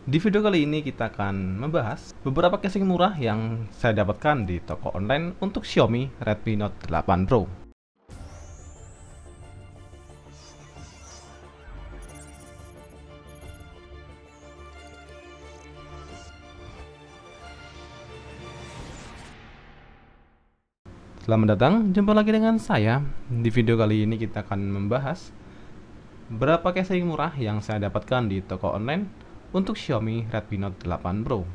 Di video kali ini kita akan membahas beberapa casing murah yang saya dapatkan di toko online untuk Xiaomi Redmi Note 8 Pro. Selamat datang, jumpa lagi dengan saya. Di video kali ini kita akan membahas berapa casing murah yang saya dapatkan di toko online untuk Xiaomi Redmi Note 8 Pro.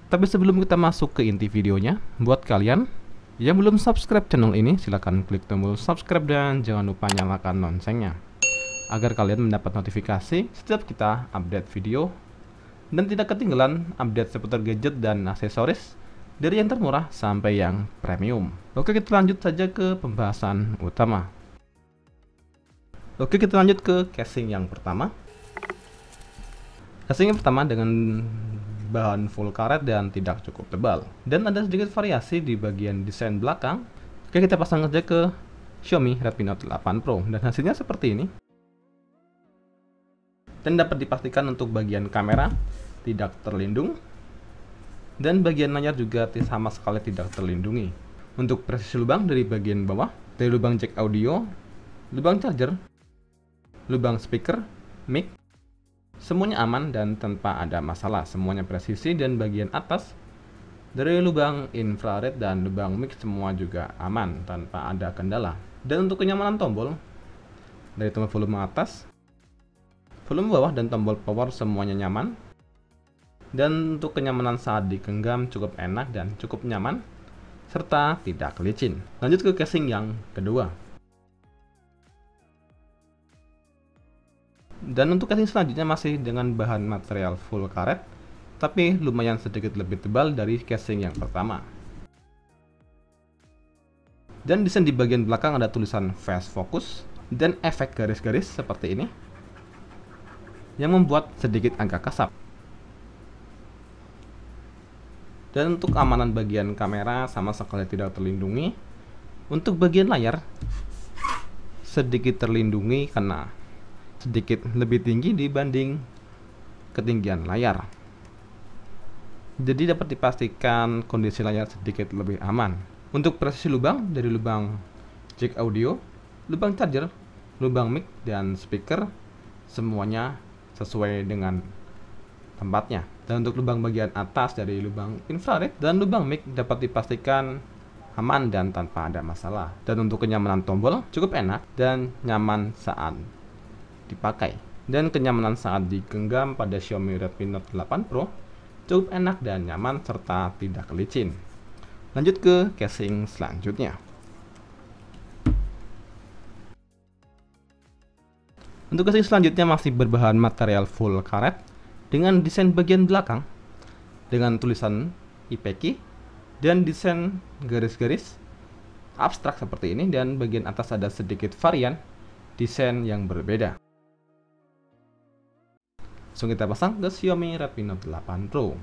Tapi sebelum kita masuk ke inti videonya, buat kalian yang belum subscribe channel ini, silahkan klik tombol subscribe dan jangan lupa nyalakan loncengnya agar kalian mendapat notifikasi setiap kita update video dan tidak ketinggalan update seputar gadget dan aksesoris dari yang termurah sampai yang premium. Oke, kita lanjut saja ke pembahasan utama. Oke, kita lanjut ke casing yang pertama. Casing yang pertama dengan bahan full karet dan tidak cukup tebal, dan ada sedikit variasi di bagian desain belakang. Oke, kita pasang saja ke Xiaomi Redmi Note 8 Pro dan hasilnya seperti ini. Dan dapat dipastikan untuk bagian kamera tidak terlindung, dan bagian layar juga sama sekali tidak terlindungi. Untuk presisi lubang dari bagian bawah, dari lubang jack audio, lubang charger, lubang speaker, mic, semuanya aman dan tanpa ada masalah. Semuanya presisi, dan bagian atas dari lubang infrared dan lubang mic semua juga aman tanpa ada kendala. Dan untuk kenyamanan tombol, dari tombol volume atas, volume bawah, dan tombol power semuanya nyaman. Dan untuk kenyamanan saat digenggam cukup enak dan cukup nyaman serta tidak licin. Lanjut ke casing yang kedua. Dan untuk casing selanjutnya masih dengan bahan material full karet, tapi lumayan sedikit lebih tebal dari casing yang pertama. Dan desain di bagian belakang ada tulisan fast focus dan efek garis-garis seperti ini yang membuat sedikit agak kasar. Dan untuk keamanan bagian kamera sama sekali tidak terlindungi. Untuk bagian layar sedikit terlindungi karena sedikit lebih tinggi dibanding ketinggian layar. Jadi dapat dipastikan kondisi layar sedikit lebih aman. Untuk presisi lubang dari lubang jack audio, lubang charger, lubang mic, dan speaker semuanya sesuai dengan tempatnya. Dan untuk lubang bagian atas dari lubang infrared dan lubang mic dapat dipastikan aman dan tanpa ada masalah. Dan untuk kenyamanan tombol cukup enak dan nyaman saat dipakai. Dan kenyamanan saat digenggam pada Xiaomi Redmi Note 8 Pro cukup enak dan nyaman serta tidak licin. Lanjut ke casing selanjutnya. Untuk casing selanjutnya masih berbahan material full karet dengan desain bagian belakang dengan tulisan IPK dan desain garis-garis abstrak seperti ini, dan bagian atas ada sedikit varian desain yang berbeda. Langsung kita pasang ke Xiaomi Redmi Note 8 Pro.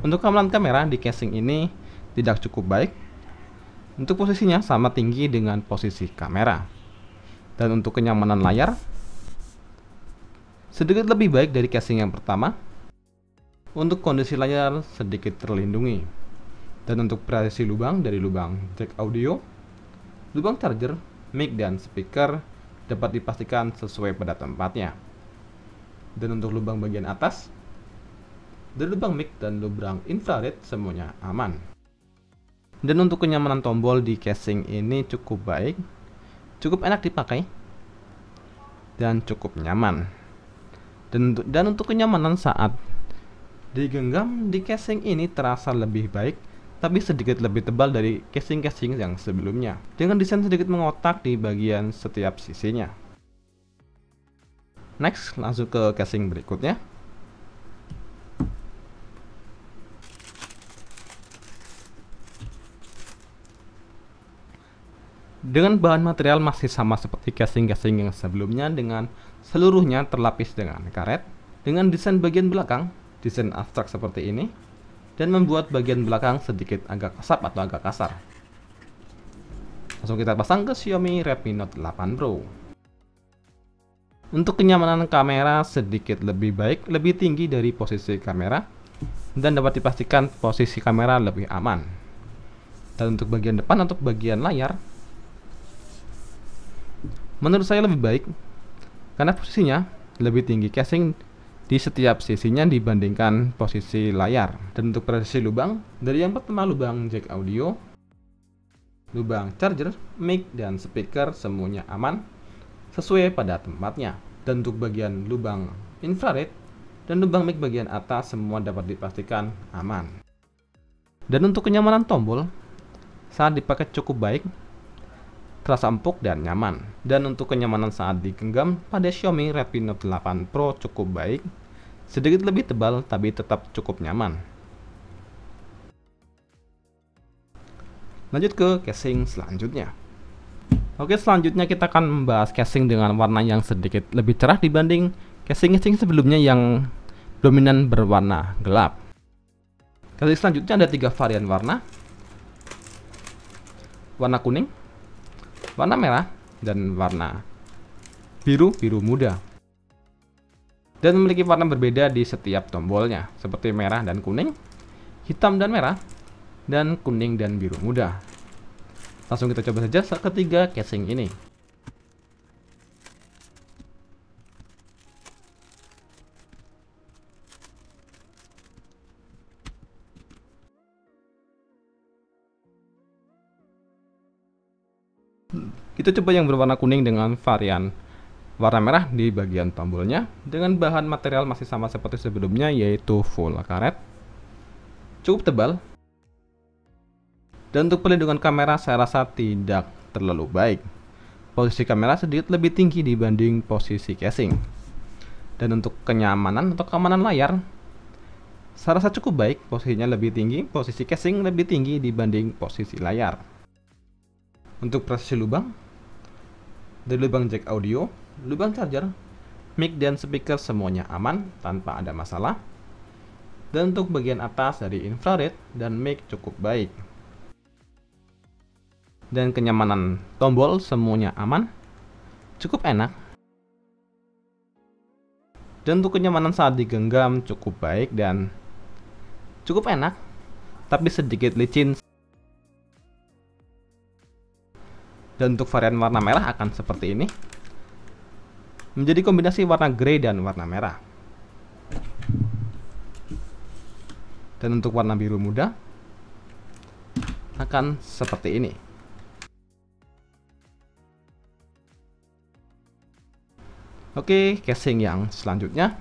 Untuk keamanan kamera di casing ini tidak cukup baik. Untuk posisinya sama tinggi dengan posisi kamera. Dan untuk kenyamanan layar sedikit lebih baik dari casing yang pertama. Untuk kondisi layar sedikit terlindungi. Dan untuk presisi lubang dari lubang jack audio, lubang charger, mic, dan speaker dapat dipastikan sesuai pada tempatnya. Dan untuk lubang bagian atas dari lubang mic dan lubang infrared semuanya aman. Dan untuk kenyamanan tombol di casing ini cukup baik, cukup enak dipakai, dan cukup nyaman. Dan untuk kenyamanan saat digenggam di casing ini terasa lebih baik, tapi sedikit lebih tebal dari casing-casing yang sebelumnya, dengan desain sedikit mengotak di bagian setiap sisinya. Next, langsung ke casing berikutnya. Dengan bahan material masih sama seperti casing-casing yang sebelumnya, dengan seluruhnya terlapis dengan karet, dengan desain bagian belakang, desain abstrak seperti ini, dan membuat bagian belakang sedikit agak kasar atau agak kasar. Langsung kita pasang ke Xiaomi Redmi Note 8 Pro. Untuk kenyamanan kamera sedikit lebih baik, lebih tinggi dari posisi kamera, dan dapat dipastikan posisi kamera lebih aman. Dan untuk bagian depan, untuk bagian layar, menurut saya lebih baik karena posisinya lebih tinggi casing di setiap sisinya dibandingkan posisi layar. Dan untuk presisi lubang, dari yang pertama lubang jack audio, lubang charger, mic, dan speaker semuanya aman sesuai pada tempatnya. Dan untuk bagian lubang infrared dan lubang mic bagian atas semua dapat dipastikan aman. Dan untuk kenyamanan tombol saat dipakai cukup baik, terasa empuk dan nyaman. Dan untuk kenyamanan saat digenggam pada Xiaomi Redmi Note 8 Pro cukup baik, sedikit lebih tebal tapi tetap cukup nyaman. Lanjut ke casing selanjutnya. Oke, selanjutnya kita akan membahas casing dengan warna yang sedikit lebih cerah dibanding casing-casing sebelumnya yang dominan berwarna gelap. Casing selanjutnya ada 3 varian warna: warna kuning, warna merah, dan warna biru muda. Dan memiliki warna berbeda di setiap tombolnya, seperti merah dan kuning, hitam dan merah, dan kuning dan biru muda. Langsung kita coba saja ketiga casing ini. Kita coba yang berwarna kuning dengan varian warna merah di bagian tombolnya, dengan bahan material masih sama seperti sebelumnya, yaitu full karet, cukup tebal. Dan untuk perlindungan kamera saya rasa tidak terlalu baik. Posisi kamera sedikit lebih tinggi dibanding posisi casing. Dan untuk kenyamanan atau keamanan layar, saya rasa cukup baik, posisinya lebih tinggi, posisi casing lebih tinggi dibanding posisi layar. Untuk presisi lubang, dari lubang jack audio, lubang charger, mic, dan speaker semuanya aman tanpa ada masalah. Dan untuk bagian atas dari infrared dan mic cukup baik. Dan kenyamanan tombol semuanya aman, cukup enak. Dan untuk kenyamanan saat digenggam cukup baik dan cukup enak, tapi sedikit licin. Dan untuk varian warna merah akan seperti ini, menjadi kombinasi warna grey dan warna merah. Dan untuk warna biru muda akan seperti ini. Oke, casing yang selanjutnya.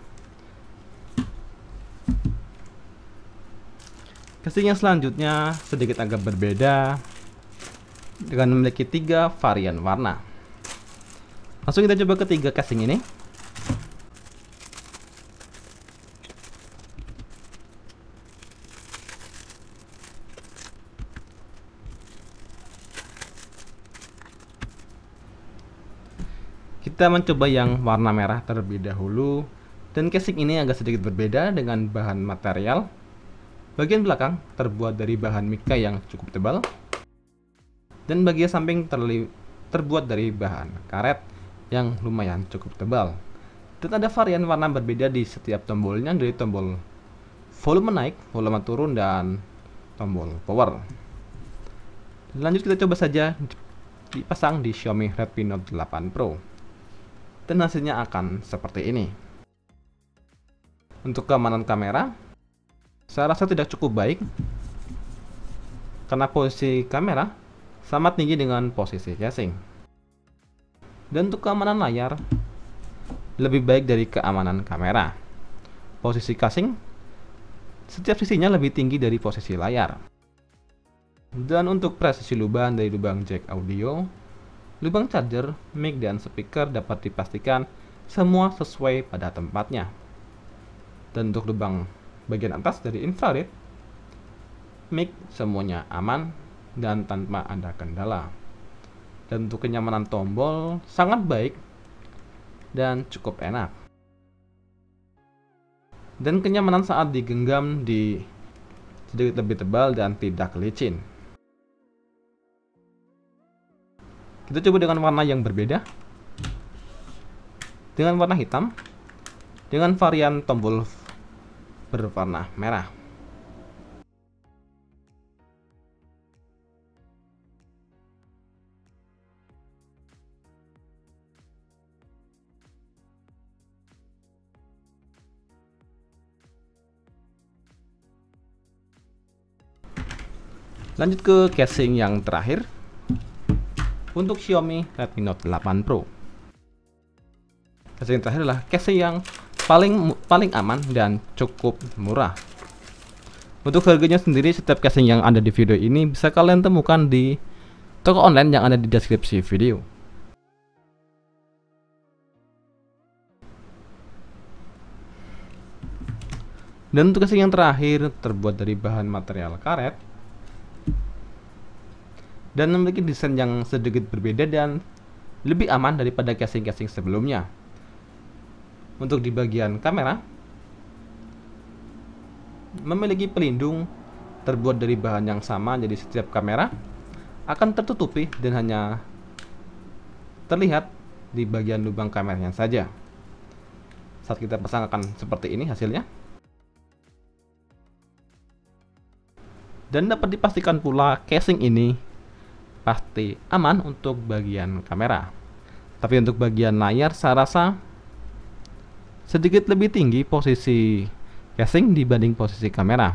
Casing yang selanjutnya sedikit agak berbeda dengan memiliki 3 varian warna. Langsung kita coba ketiga casing ini. Kita mencoba yang warna merah terlebih dahulu, dan casing ini agak sedikit berbeda dengan bahan material. Bagian belakang terbuat dari bahan mica yang cukup tebal, dan bagian samping terbuat dari bahan karet yang lumayan cukup tebal. Dan ada varian warna berbeda di setiap tombolnya, dari tombol volume naik, volume turun, dan tombol power. Lanjut kita coba saja dipasang di Xiaomi Redmi Note 8 Pro. Dan hasilnya akan seperti ini. Untuk keamanan kamera, saya rasa tidak cukup baik karena posisi kamera sama tinggi dengan posisi casing. Dan untuk keamanan layar, lebih baik dari keamanan kamera. Posisi casing, setiap sisinya lebih tinggi dari posisi layar. Dan untuk presisi lubang, dari lubang jack audio, lubang charger, mic, dan speaker dapat dipastikan semua sesuai pada tempatnya. Dan untuk lubang bagian atas dari infrared, mic, semuanya aman dan tanpa ada kendala. Dan untuk kenyamanan tombol sangat baik dan cukup enak. Dan kenyamanan saat digenggam sedikit lebih tebal dan tidak licin. Kita coba dengan warna yang berbeda, dengan warna hitam, dengan varian tombol berwarna merah. Lanjut ke casing yang terakhir untuk Xiaomi Redmi Note 8 Pro. Casing yang terakhir adalah casing yang paling aman dan cukup murah. Untuk harganya sendiri, setiap casing yang ada di video ini bisa kalian temukan di toko online yang ada di deskripsi video. Dan untuk casing yang terakhir terbuat dari bahan material karet dan memiliki desain yang sedikit berbeda dan lebih aman daripada casing-casing sebelumnya. Untuk di bagian kamera, memiliki pelindung terbuat dari bahan yang sama, jadi setiap kamera akan tertutupi dan hanya terlihat di bagian lubang kameranya saja. Saat kita pasang akan seperti ini hasilnya. Dan dapat dipastikan pula casing ini pasti aman untuk bagian kamera. Tapi untuk bagian layar saya rasa sedikit lebih tinggi posisi casing dibanding posisi kamera.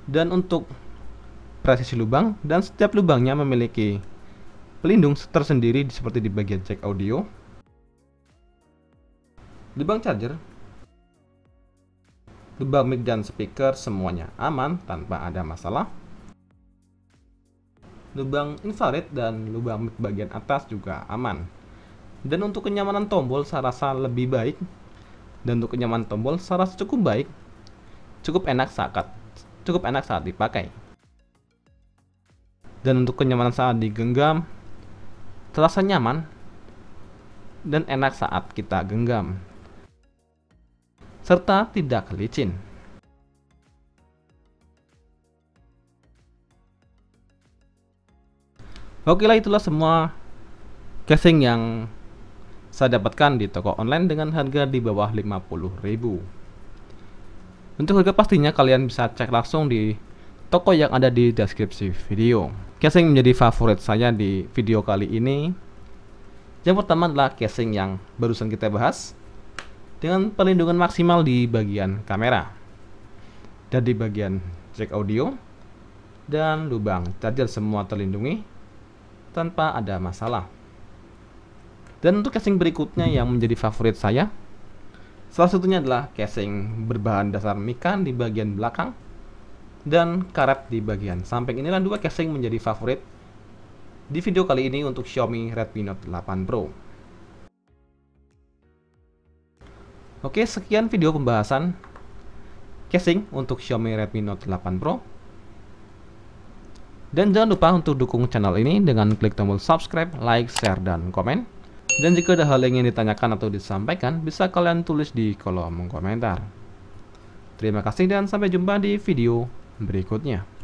Dan untuk presisi lubang, dan setiap lubangnya memiliki pelindung tersendiri seperti di bagian jack audio, lubang charger, lubang mic dan speaker semuanya aman tanpa ada masalah. Lubang infrared dan lubang mic bagian atas juga aman. Dan untuk kenyamanan tombol saya rasa lebih baik. Dan untuk kenyamanan tombol saya rasa cukup baik. Cukup enak saat dipakai. Dan untuk kenyamanan saat digenggam terasa nyaman dan enak saat kita genggam, serta tidak licin. Oke lah, itulah semua casing yang saya dapatkan di toko online dengan harga di bawah 50.000. Untuk harga pastinya kalian bisa cek langsung di toko yang ada di deskripsi video. Casing menjadi favorit saya di video kali ini. Yang pertama adalah casing yang barusan kita bahas, dengan perlindungan maksimal di bagian kamera dan di bagian jack audio dan lubang charger semua terlindungi tanpa ada masalah. Dan untuk casing berikutnya yang menjadi favorit saya, salah satunya adalah casing berbahan dasar mica di bagian belakang dan karet di bagian samping. Inilah dua casing menjadi favorit di video kali ini untuk Xiaomi Redmi Note 8 Pro. Oke, sekian video pembahasan casing untuk Xiaomi Redmi Note 8 Pro. Dan jangan lupa untuk dukung channel ini dengan klik tombol subscribe, like, share, dan komen. Dan jika ada hal yang ingin ditanyakan atau disampaikan, bisa kalian tulis di kolom komentar. Terima kasih dan sampai jumpa di video berikutnya.